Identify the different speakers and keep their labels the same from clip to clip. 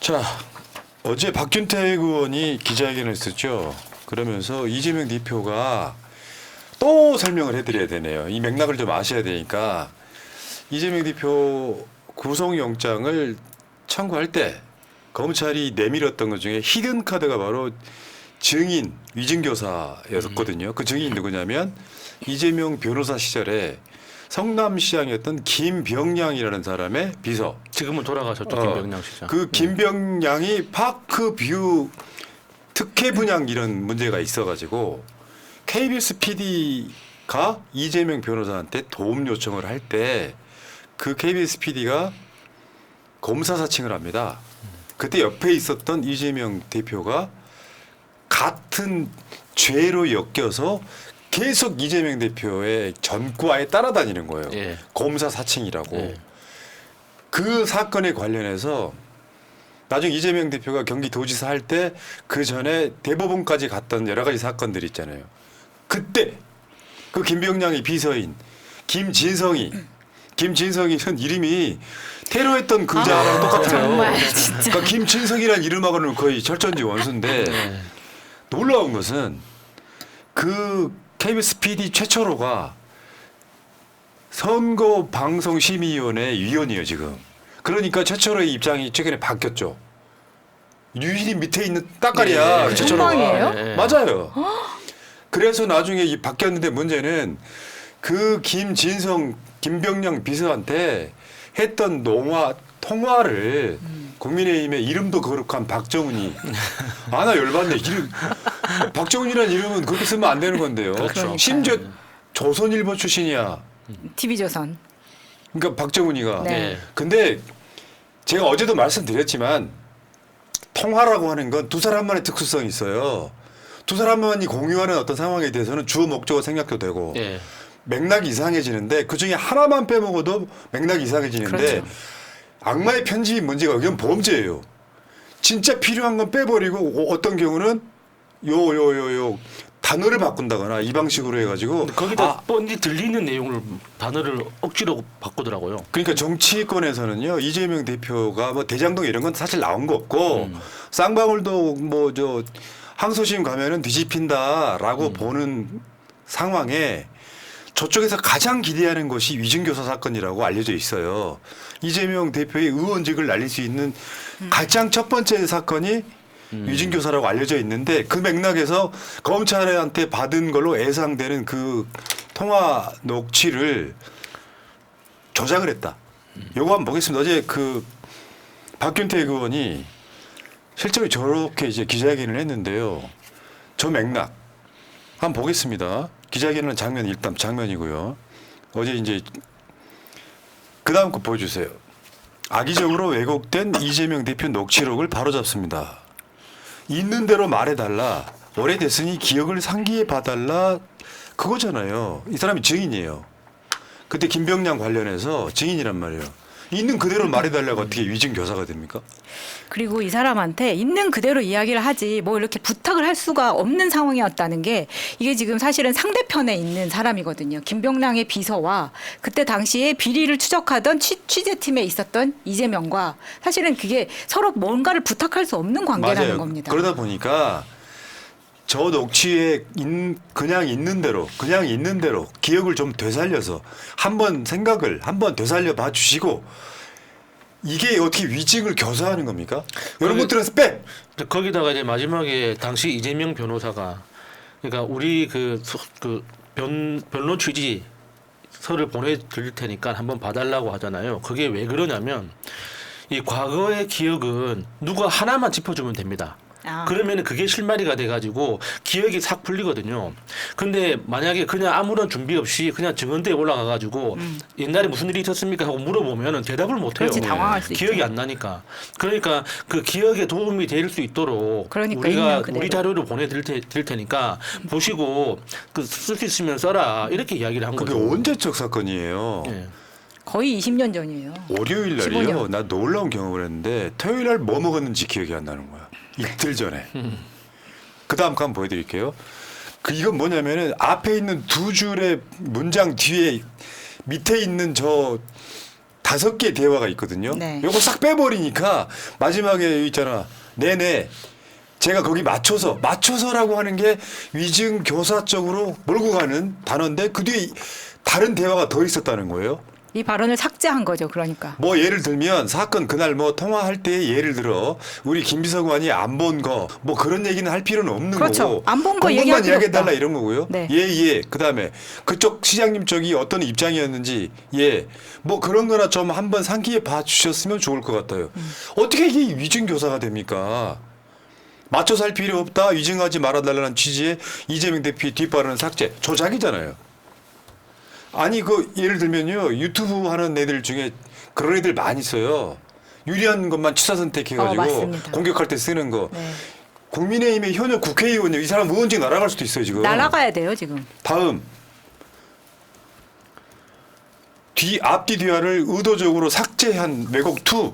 Speaker 1: 자, 어제 박균택 의원이 기자회견을 했었죠. 그러면서 이재명 대표가 또 설명을 해드려야 되네요. 이 맥락을 좀 아셔야 되니까 이재명 대표 구속영장을 청구할 때 검찰이 내밀었던 것 중에 히든 카드가 바로 증인 위증교사였거든요. 그 증인이 누구냐면 이재명 변호사 시절에 성남시장이었던 김병량이라는 사람의 비서.
Speaker 2: 지금은 돌아가셨죠. 김병량 시장.
Speaker 1: 그 김병량이 파크뷰 특혜 분양 이런 문제가 있어가지고 KBS PD가 이재명 변호사한테 도움 요청을 할 때 그 KBS PD가 검사 사칭을 합니다. 그때 옆에 있었던 이재명 대표가 같은 죄로 엮여서 계속 이재명 대표의 전과에 따라다니는 거예요.
Speaker 2: 예.
Speaker 1: 검사 사칭이라고.
Speaker 2: 예.
Speaker 1: 그 사건에 관련해서 나중에 이재명 대표가 경기도지사 할 때 그 전에 대법원까지 갔던 여러 가지 사건들이 있잖아요. 그때 그 김병량의 비서인 김진성이는 이름이 테러했던 그자랑 똑같아요.
Speaker 3: 정말 진짜.
Speaker 1: 그러니까 김진성이라는 이름하고는 거의 철전지 원수인데
Speaker 2: 네.
Speaker 1: 놀라운 것은 그 KBS PD 최철호가 선거방송심의위원회 위원이에요 지금. 그러니까 최철호의 입장이 최근에 바뀌었죠. 유일이 밑에 있는 따까리야
Speaker 2: 네.
Speaker 1: 최철호가.
Speaker 3: 선방이에요?
Speaker 2: 네.
Speaker 1: 맞아요. 그래서 나중에 이 바뀌었는데 문제는 그 김병량 비서한테 했던 통화를 국민의힘의 이름도 거룩한 박정훈이 나 열받네. 박정훈이라는 이름은 그렇게 쓰면 안 되는 건데요.
Speaker 2: 그렇죠.
Speaker 1: 심지어 조선일보 출신이야.
Speaker 3: TV조선.
Speaker 1: 그러니까 박정훈이가.
Speaker 3: 네.
Speaker 1: 근데 제가 어제도 말씀드렸지만 통화라고 하는 건 두 사람만의 특수성이 있어요. 두 사람만이 공유하는 어떤 상황에 대해서는 주어 목적어 생략도 되고
Speaker 2: 예.
Speaker 1: 맥락이 이상해지는데 그중에 하나만 빼먹어도 맥락이 이상해지는데
Speaker 3: 그렇죠.
Speaker 1: 악마의 편집이 문제가 이건 범죄예요. 진짜 필요한 건 빼버리고 어떤 경우는 요 단어를 바꾼다거나 이 방식으로 해가지고
Speaker 2: 거기다 뻔히 들리는 내용을 단어를 억지로 바꾸더라고요.
Speaker 1: 그러니까 정치권에서는요 이재명 대표가 뭐 대장동 이런 건 사실 나온 거 없고 쌍방울도 뭐 저 항소심 가면은 뒤집힌다라고 보는 상황에 저쪽에서 가장 기대하는 것이 위증교사 사건이라고 알려져 있어요. 이재명 대표의 의원직을 날릴 수 있는 가장 첫 번째 사건이 위증교사라고 알려져 있는데 그 맥락에서 검찰한테 받은 걸로 예상되는 그 통화 녹취를 조작을 했다. 요거 한번 보겠습니다. 어제 그 박균택 의원이 실제로 저렇게 이제 기자회견을 했는데요. 저 맥락 한번 보겠습니다. 기자회견은 장면 일단 장면이고요. 어제 이제 그 다음 거 보여주세요. 악의적으로 왜곡된 이재명 대표 녹취록을 바로잡습니다. 있는 대로 말해달라. 오래됐으니 기억을 상기해 봐달라. 그거잖아요. 이 사람이 증인이에요. 그때 김병량 관련해서 증인이란 말이에요. 있는 그대로 말해달라고 어떻게 위증교사가 됩니까?
Speaker 3: 그리고 이 사람한테 있는 그대로 이야기를 하지 뭐 이렇게 부탁을 할 수가 없는 상황이었다는 게 이게 지금 사실은 상대편에 있는 사람이거든요. 김병량의 비서와 그때 당시에 비리를 추적하던 취재팀에 있었던 이재명과 사실은 그게 서로 뭔가를 부탁할 수 없는 관계라는
Speaker 1: 맞아요.
Speaker 3: 겁니다.
Speaker 1: 그러다 보니까 저 녹취에 그냥 있는 대로 기억을 좀 되살려서 한번 생각을 한번 되살려 봐 주시고 이게 어떻게 위증을 교사하는 겁니까? 이런 것들에서 빼.
Speaker 2: 거기다가 이제 마지막에 당시 이재명 변호사가 그러니까 우리 변론 취지서를 보내드릴 테니까 한번 봐달라고 하잖아요. 그게 왜 그러냐면 이 과거의 기억은 누가 하나만 짚어주면 됩니다. 그러면 그게 실마리가 돼가지고 기억이 싹 풀리거든요. 근데 만약에 그냥 아무런 준비 없이 그냥 증언대에 올라가가지고 옛날에 무슨 일이 있었습니까 하고 물어보면은 대답을 못해요.
Speaker 3: 그렇지, 당황할 수
Speaker 2: 기억이
Speaker 3: 있죠.
Speaker 2: 안 나니까. 그러니까 그 기억에 도움이 될 수 있도록
Speaker 3: 그러니까
Speaker 2: 우리가
Speaker 3: 있는 그대로.
Speaker 2: 우리 자료를 보내드릴 테니까 보시고 그 쓸 수 있으면 써라 이렇게 이야기를 한
Speaker 1: 그게
Speaker 2: 거죠.
Speaker 1: 언제적 사건이에요?
Speaker 2: 예.
Speaker 3: 거의 20년 전이에요.
Speaker 1: 월요일
Speaker 3: 15년.
Speaker 1: 날이요. 나 놀라운 경험을 했는데 토요일 날 뭐 먹었는지 기억이 안 나는 거야. 이틀 전에. 그 다음 거 한번 보여드릴게요. 이건 뭐냐면은 앞에 있는 두 줄의 문장 뒤에 밑에 있는 저 5개 대화가 있거든요.
Speaker 3: 네.
Speaker 1: 요거 싹 빼버리니까 마지막에 있잖아. 네네. 제가 거기 맞춰서라고 하는 게 위증 교사 쪽으로 몰고 가는 단어인데 그 뒤에 다른 대화가 더 있었다는 거예요.
Speaker 3: 이 발언을 삭제한 거죠. 그러니까.
Speaker 1: 뭐 예를 들면 사건 그날 뭐 통화할 때 예를 들어 우리 김비서관이 안 본 거 뭐 그런 얘기는 할 필요는 없는
Speaker 3: 그렇죠.
Speaker 1: 거고
Speaker 3: 안 본 거
Speaker 1: 본
Speaker 3: 얘기할
Speaker 1: 것만
Speaker 3: 필요
Speaker 1: 이야기해달라
Speaker 3: 없다.
Speaker 1: 이런 거고요.
Speaker 3: 네.
Speaker 1: 예. 그다음에 그쪽 시장님 쪽이 어떤 입장이었는지 뭐 그런 거나 좀 한번 상기해 봐 주셨으면 좋을 것 같아요. 어떻게 이게 위증 교사가 됩니까? 맞춰서 할 필요 없다. 위증하지 말아달라는 취지의 이재명 대표의 뒷발언은 삭제. 조작이잖아요. 아니 그 예를 들면요. 유튜브 하는 애들 중에 그런 애들 많이 있어요. 유리한 것만 취사 선택해가지고
Speaker 3: 맞습니다.
Speaker 1: 공격할 때 쓰는 거.
Speaker 3: 네.
Speaker 1: 국민의힘의 현역 국회의원이 이 사람 의원직 날아갈 수도 있어요 지금.
Speaker 3: 날아가야 돼요 지금.
Speaker 1: 다음 앞뒤 대화를 의도적으로 삭제한 왜곡 2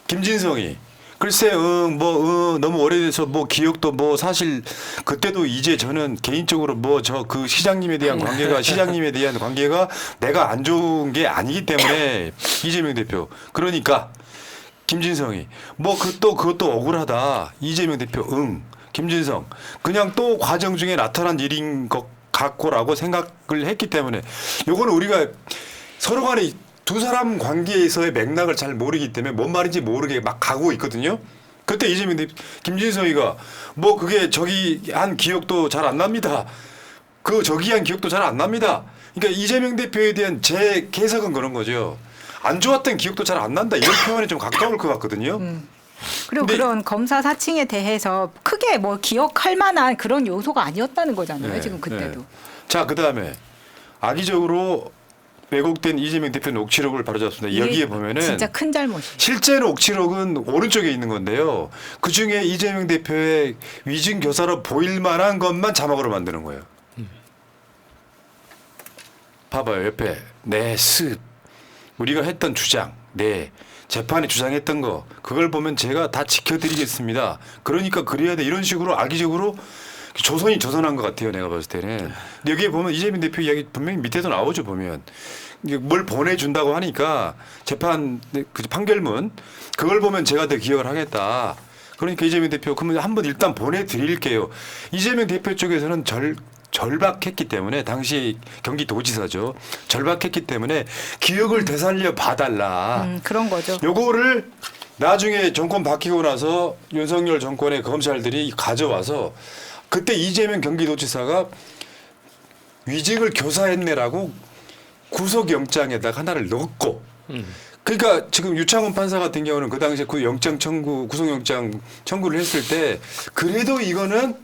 Speaker 1: 김진성이 글쎄 너무 오래돼서 뭐 기억도 뭐 사실 그때도 이제 저는 개인적으로 뭐 저 그 시장님에 대한 관계가 내가 안 좋은 게 아니기 때문에 이재명 대표 그러니까 김진성이 뭐 그것도 억울하다 이재명 대표 김진성 그냥 또 과정 중에 나타난 일인 것 같고라고 생각을 했기 때문에 요거는 우리가 서로 간에 두 사람 관계에서의 맥락을 잘 모르기 때문에 뭔 말인지 모르게 막 가고 있거든요. 그때 이재명 대표 김진성이가 뭐 그게 저기 한 기억도 잘 안 납니다. 그 저기 한 기억도 잘 안 납니다. 그러니까 이재명 대표에 대한 제 해석은 그런 거죠. 안 좋았던 기억도 잘 안 난다. 이런 표현에 좀 가까울 것 같거든요.
Speaker 3: 그리고
Speaker 1: 근데
Speaker 3: 그런 검사 사칭에 대해서 크게 뭐 기억할 만한 그런 요소가 아니었다는 거잖아요.
Speaker 1: 네,
Speaker 3: 지금 그때도.
Speaker 1: 네. 자, 그다음에 악의적으로 왜곡된 이재명 대표 녹취록을 바로잡습니다.
Speaker 3: 이게
Speaker 1: 여기에 보면은
Speaker 3: 진짜 큰 잘못이에요.
Speaker 1: 실제로 녹취록은 오른쪽에 있는 건데요. 그중에 이재명 대표의 위증 교사로 보일 만한 것만 자막으로 만드는 거예요. 봐봐요. 옆에 우리가 했던 주장 재판에 주장했던 거 그걸 보면 제가 다 지켜드리겠습니다. 그러니까 그래야 돼. 이런 식으로 악의적으로 조선이 조선한 것 같아요. 내가 봤을 때는. 근데 여기에 보면 이재명 대표 이야기 분명히 밑에도 나오죠. 보면 이게 뭘 보내준다고 하니까 재판 그 판결문 그걸 보면 제가 더 기억을 하겠다. 그러니까 이재명 대표 그러면 한번 일단 보내드릴게요. 이재명 대표 쪽에서는 절박했기 때문에 당시 경기도지사죠. 절박했기 때문에 기억을 되살려 봐달라.
Speaker 3: 그런 거죠.
Speaker 1: 요거를 나중에 정권 바뀌고 나서 윤석열 정권의 검찰들이 가져와서 그때 이재명 경기도지사가 위증을 교사했네라고 구속영장에다가 하나를 넣었고 그러니까 지금 유창훈 판사 같은 경우는 그 당시에 그 구속영장 청구를 했을 때 그래도 이거는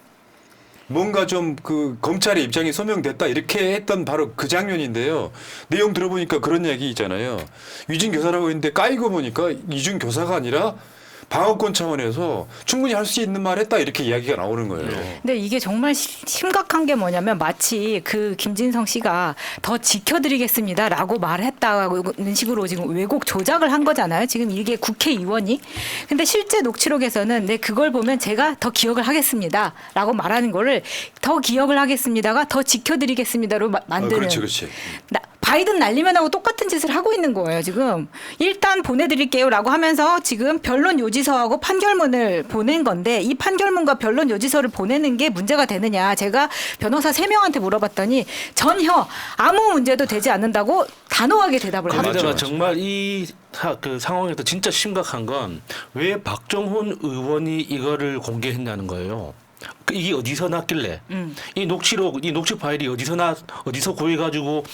Speaker 1: 뭔가 좀 그 검찰의 입장이 소명됐다 이렇게 했던 바로 그 장면인데요. 내용 들어보니까 그런 얘기 있잖아요. 위증 교사라고 했는데 까이고 보니까 위증 교사가 아니라 방어권 차원에서 충분히 할 수 있는 말 했다 이렇게 이야기가 나오는 거예요.
Speaker 3: 근데 이게 정말 심각한 게 뭐냐면 마치 그 김진성 씨가 더 지켜드리겠습니다라고 말했다는 식으로 지금 왜곡 조작을 한 거잖아요. 지금 이게 국회의원이. 근데 실제 녹취록에서는 그걸 보면 제가 더 기억을 하겠습니다라고 말하는 거를 더 기억을 하겠습니다가 더 지켜드리겠습니다로 만드는.
Speaker 1: 그렇지.
Speaker 3: 바이든 날리면하고 똑같은 짓을 하고 있는 거예요. 지금 일단 보내드릴게요라고 하면서 지금 변론 요지서하고 판결문을 보낸 건데 이 판결문과 변론 요지서를 보내는 게 문제가 되느냐. 제가 변호사 3명한테 물어봤더니 전혀 아무 문제도 되지 않는다고 단호하게 대답을 하더라고요.
Speaker 2: 거기다가
Speaker 1: 맞아.
Speaker 2: 정말 그 상황에서 진짜 심각한 건 왜 박정훈 의원이 이거를 공개했냐는 거예요. 이게 어디서 났길래 이 녹취 파일이 어디서 구해가지고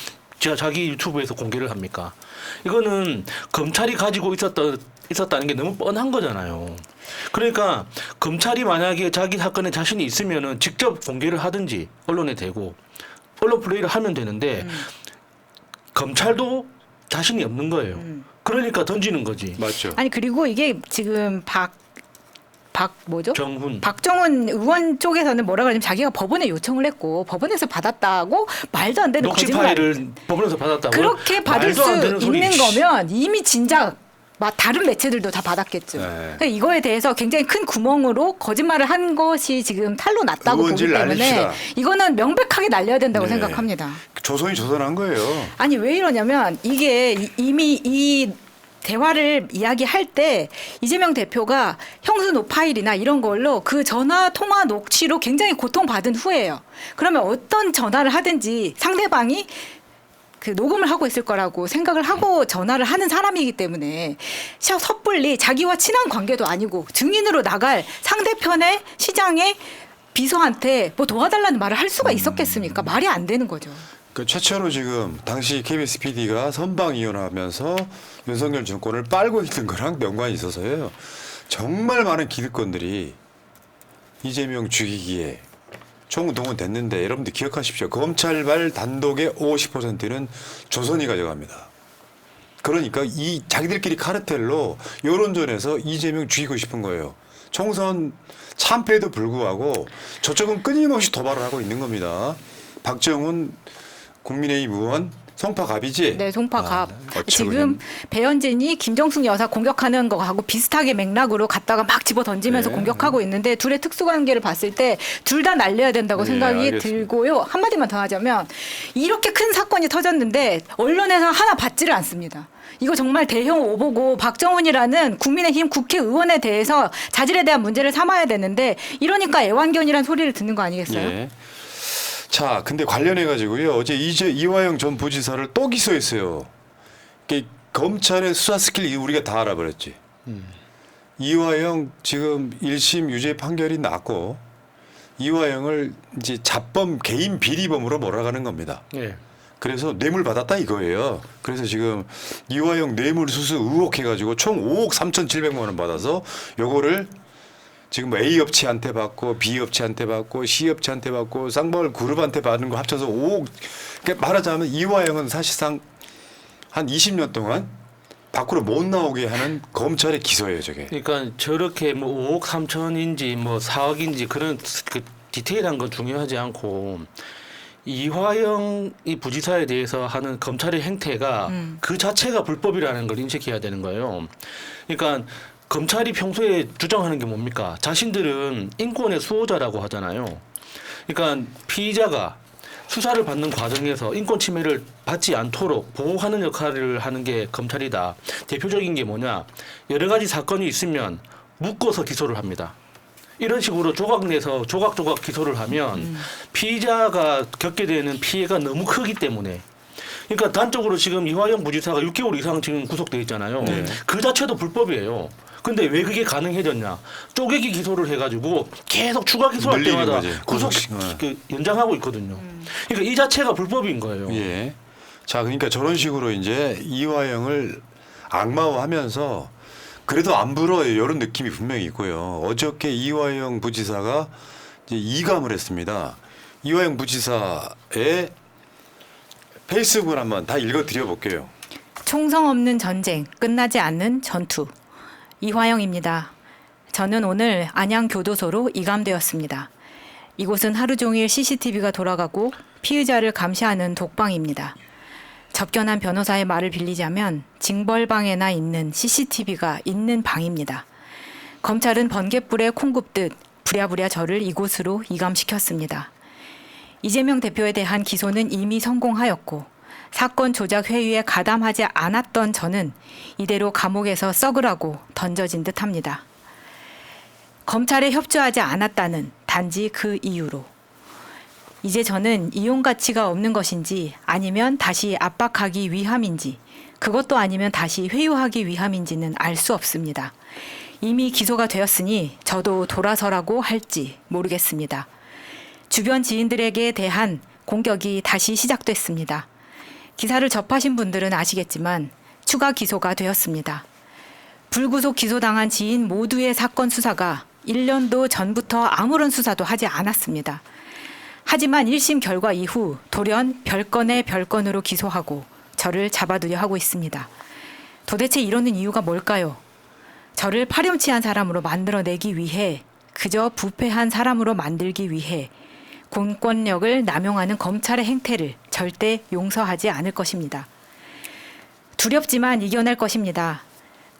Speaker 2: 자기 유튜브에서 공개를 합니까? 이거는 검찰이 가지고 있었다는 게 너무 뻔한 거잖아요. 그러니까 검찰이 만약에 자기 사건에 자신이 있으면은 직접 공개를 하든지 언론에 대고 언론 플레이를 하면 되는데 검찰도 자신이 없는 거예요. 그러니까 던지는 거지.
Speaker 1: 맞죠.
Speaker 3: 아니 그리고 이게 지금
Speaker 2: 정훈.
Speaker 3: 박정훈 의원 쪽에서는 뭐라 그러냐면 자기가 법원에 요청을 했고 법원에서 받았다고 말도 안 되는
Speaker 2: 녹취
Speaker 3: 거짓말.
Speaker 2: 파일을 법원에서 받았다고.
Speaker 3: 그렇게 받을 수 있는 거면 이미 진작 다른 매체들도 다 받았겠죠.
Speaker 1: 네.
Speaker 3: 그러니까 이거에 대해서 굉장히 큰 구멍으로 거짓말을 한 것이 지금 탄로 났다고 보기
Speaker 1: 의원질
Speaker 3: 때문에
Speaker 1: 날립시다.
Speaker 3: 이거는 명백하게 날려야 된다고
Speaker 1: 네.
Speaker 3: 생각합니다.
Speaker 1: 조선이 조선한 거예요.
Speaker 3: 아니 왜 이러냐면 이게 이미 이 대화를 이야기할 때 이재명 대표가 형수 노파일이나 이런 걸로 그 전화 통화 녹취로 굉장히 고통받은 후에요. 그러면 어떤 전화를 하든지 상대방이 그 녹음을 하고 있을 거라고 생각을 하고 전화를 하는 사람이기 때문에 섣불리 자기와 친한 관계도 아니고 증인으로 나갈 상대편의 시장의 비서한테 뭐 도와달라는 말을 할 수가 있었겠습니까? 말이 안 되는 거죠.
Speaker 1: 그 최초로 지금 당시 KBS PD가 선방이혼하면서 윤석열 정권을 빨고 있는 거랑 연관이 있어서요. 정말 많은 기득권들이 이재명 죽이기에 총동원 됐는데 여러분들 기억하십시오. 검찰발 단독의 50%는 조선이 가져갑니다. 그러니까 이 자기들끼리 카르텔로 여론전에서 이재명 죽이고 싶은 거예요. 총선 참패에도 불구하고 저쪽은 끊임없이 도발을 하고 있는 겁니다. 박정훈 국민의힘 의원 송파갑이지?
Speaker 3: 네, 송파갑.
Speaker 1: 어쩌고
Speaker 3: 지금
Speaker 1: 그냥.
Speaker 3: 배현진이 김정숙 여사 공격하는 거하고 비슷하게 맥락으로 갔다가 막 집어 던지면서
Speaker 1: 네.
Speaker 3: 공격하고 있는데 둘의 특수관계를 봤을 때 둘 다 날려야 된다고
Speaker 1: 네,
Speaker 3: 생각이
Speaker 1: 알겠습니다.
Speaker 3: 들고요. 한마디만 더 하자면 이렇게 큰 사건이 터졌는데 언론에서 하나 받지를 않습니다. 이거 정말 대형 오보고 박정훈이라는 국민의힘 국회의원에 대해서 자질에 대한 문제를 삼아야 되는데 이러니까 애완견이란 소리를 듣는 거 아니겠어요?
Speaker 1: 예. 자, 근데 관련해 가지고요. 어제 이화영 전 부지사를 또 기소했어요. 검찰의 수사 스킬 우리가 다 알아버렸지. 이화영 지금 1심 유죄 판결이 났고 이화영을 이제 자범 개인 비리범으로 몰아가는 겁니다.
Speaker 2: 예.
Speaker 1: 그래서 뇌물 받았다 이거예요. 그래서 지금 이화영 뇌물 수수 의혹 해가지고 총 5억 3,700만 원 받아서 요거를 지금 뭐 A 업체한테 받고 B 업체한테 받고 C 업체한테 받고 쌍방울 그룹한테 받는 거 합쳐서 5억. 그러니까 말하자면 이화영은 사실상 한 20년 동안 밖으로 못 나오게 하는 검찰의 기소예요, 저게.
Speaker 2: 그러니까 저렇게 뭐 5억 3천인지 뭐 4억인지 그런 그 디테일한 건 중요하지 않고 이화영 이 부지사에 대해서 하는 검찰의 행태가 그 자체가 불법이라는 걸 인식해야 되는 거예요. 그러니까 검찰이 평소에 주장하는 게 뭡니까? 자신들은 인권의 수호자라고 하잖아요. 그러니까 피의자가 수사를 받는 과정에서 인권 침해를 받지 않도록 보호하는 역할을 하는 게 검찰이다. 대표적인 게 뭐냐? 여러 가지 사건이 있으면 묶어서 기소를 합니다. 이런 식으로 조각 내서 조각조각 기소를 하면 피의자가 겪게 되는 피해가 너무 크기 때문에 그러니까 단적으로 지금 이화영 부지사가 6개월 이상 지금 구속돼 있잖아요.
Speaker 1: 네.
Speaker 2: 그 자체도 불법이에요. 근데 왜 그게 가능해졌냐? 쪼개기 기소를 해가지고 계속 추가 기소할
Speaker 1: 늘리는
Speaker 2: 때마다
Speaker 1: 거지.
Speaker 2: 구속 연장하고 있거든요. 그러니까 이 자체가 불법인 거예요.
Speaker 1: 예. 자, 그러니까 저런 식으로 이제 이화영을 악마화하면서 그래도 안 불어 이런 느낌이 분명히 있고요. 어저께 이화영 부지사가 이제 이감을 했습니다. 이화영 부지사의 페이스북을 한번 다 읽어드려 볼게요.
Speaker 3: 총성 없는 전쟁, 끝나지 않는 전투. 이화영입니다. 저는 오늘 안양교도소로 이감되었습니다. 이곳은 하루 종일 CCTV가 돌아가고 피의자를 감시하는 독방입니다. 접견한 변호사의 말을 빌리자면 징벌방에나 있는 CCTV가 있는 방입니다. 검찰은 번갯불에 콩 굽듯 부랴부랴 저를 이곳으로 이감시켰습니다. 이재명 대표에 대한 기소는 이미 성공하였고 사건 조작 회유에 가담하지 않았던 저는 이대로 감옥에서 썩으라고 던져진 듯합니다. 검찰에 협조하지 않았다는 단지 그 이유로. 이제 저는 이용 가치가 없는 것인지 아니면 다시 압박하기 위함인지 그것도 아니면 다시 회유하기 위함인지는 알 수 없습니다. 이미 기소가 되었으니 저도 돌아서라고 할지 모르겠습니다. 주변 지인들에게 대한 공격이 다시 시작됐습니다. 기사를 접하신 분들은 아시겠지만 추가 기소가 되었습니다. 불구속 기소당한 지인 모두의 사건 수사가 1년도 전부터 아무런 수사도 하지 않았습니다. 하지만 1심 결과 이후 돌연 별건의 별건으로 기소하고 저를 잡아두려 하고 있습니다. 도대체 이러는 이유가 뭘까요? 저를 파렴치한 사람으로 만들어내기 위해 그저 부패한 사람으로 만들기 위해 공권력을 남용하는 검찰의 행태를 절대 용서하지 않을 것입니다. 두렵지만 이겨낼 것입니다.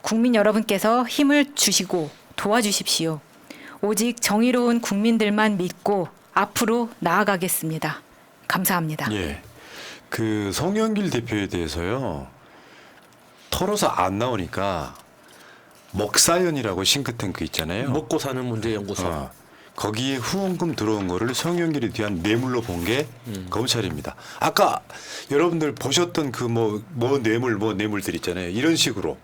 Speaker 3: 국민 여러분께서 힘을 주시고 도와주십시오. 오직 정의로운 국민들만 믿고 앞으로 나아가겠습니다. 감사합니다.
Speaker 1: 예. 그 송영길 대표에 대해서요. 털어서 안 나오니까 먹사연이라고 싱크탱크 있잖아요.
Speaker 2: 먹고 사는 문제 연구소.
Speaker 1: 거기에 후원금 들어온 거를 송영길에 대한 뇌물로 본 게 검찰입니다. 아까 여러분들 보셨던 그 뭐 뇌물들 있잖아요. 이런 식으로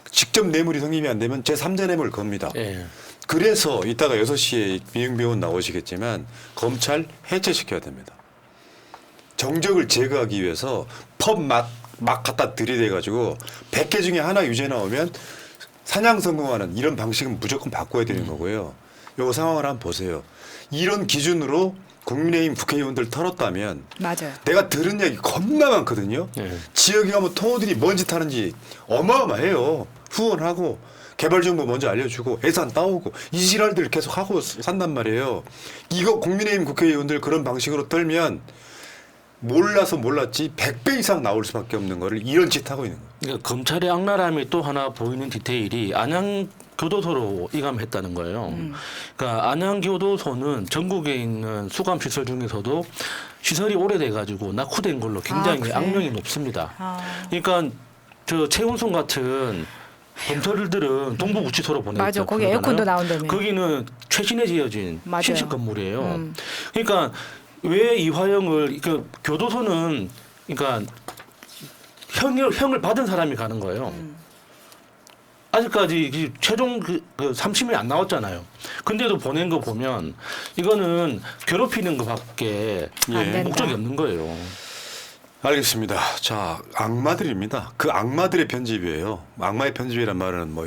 Speaker 1: 직접 뇌물이 성립이 안 되면 제3자 뇌물 겁니다.
Speaker 2: 예.
Speaker 1: 그래서 이따가 6시에 민영배원 나오시겠지만 검찰 해체시켜야 됩니다. 정적을 제거하기 위해서 펍 막 갖다 들이대가지고 100개 중에 하나 유죄 나오면 사냥 성공하는 이런 방식은 무조건 바꿔야 되는 거고요. 요 상황을 한번 보세요. 이런 기준으로 국민의힘 국회의원들 털었다면
Speaker 3: 맞아요.
Speaker 1: 내가 들은 얘기 겁나 많거든요.
Speaker 2: 네.
Speaker 1: 지역에 가면 통호들이 뭔 짓 하는지 어마어마해요. 후원하고 개발 정보 먼저 알려주고 예산 따오고 이 지랄들 계속 하고 산단 말이에요. 이거 국민의힘 국회의원들 그런 방식으로 떨면 몰라서 몰랐지 100배 이상 나올 수밖에 없는 거를 이런 짓 하고 있는 거예요.
Speaker 2: 그러니까 검찰의 악랄함이 또 하나 보이는 디테일이 안양 교도소로 이감했다는 거예요. 그러니까 안양 교도소는 전국에 있는 수감 시설 중에서도 시설이 오래돼 가지고 낙후된 걸로 굉장히
Speaker 3: 그래?
Speaker 2: 악명이 높습니다. 그러니까 저 최은순 같은 검찰들은 동부구치소로 보내죠.
Speaker 3: 맞아. 거기 에어컨도 나온다며.
Speaker 2: 거기는 최신에 지어진
Speaker 3: 맞아요.
Speaker 2: 신식 건물이에요. 그러니까 왜 이화영을 그 교도소는 그러니까 형을 받은 사람이 가는 거예요. 아직까지 최종 그 3심이 안 나왔잖아요. 근데도 보낸 거 보면 이거는 괴롭히는 것밖에
Speaker 3: 안 된다.
Speaker 2: 목적이 없는 거예요.
Speaker 1: 알겠습니다. 자, 악마들입니다. 그 악마들의 편집이에요. 악마의 편집이란 말은 뭐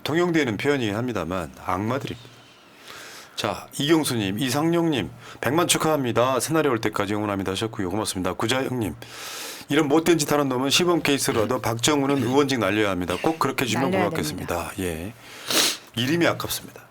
Speaker 1: 통용되는 표현이긴 합니다만 악마들입니다. 자, 이경수님, 이상용님, 100만 축하합니다. 새날이 올 때까지 응원합니다 하셨고요. 고맙습니다. 구자영님, 이런 못된 짓 하는 놈은 시범 케이스라도 박정우는 의원직 날려야 합니다. 꼭 그렇게 해주면
Speaker 3: 날려야
Speaker 1: 고맙겠습니다. 예, 이름이 아깝습니다.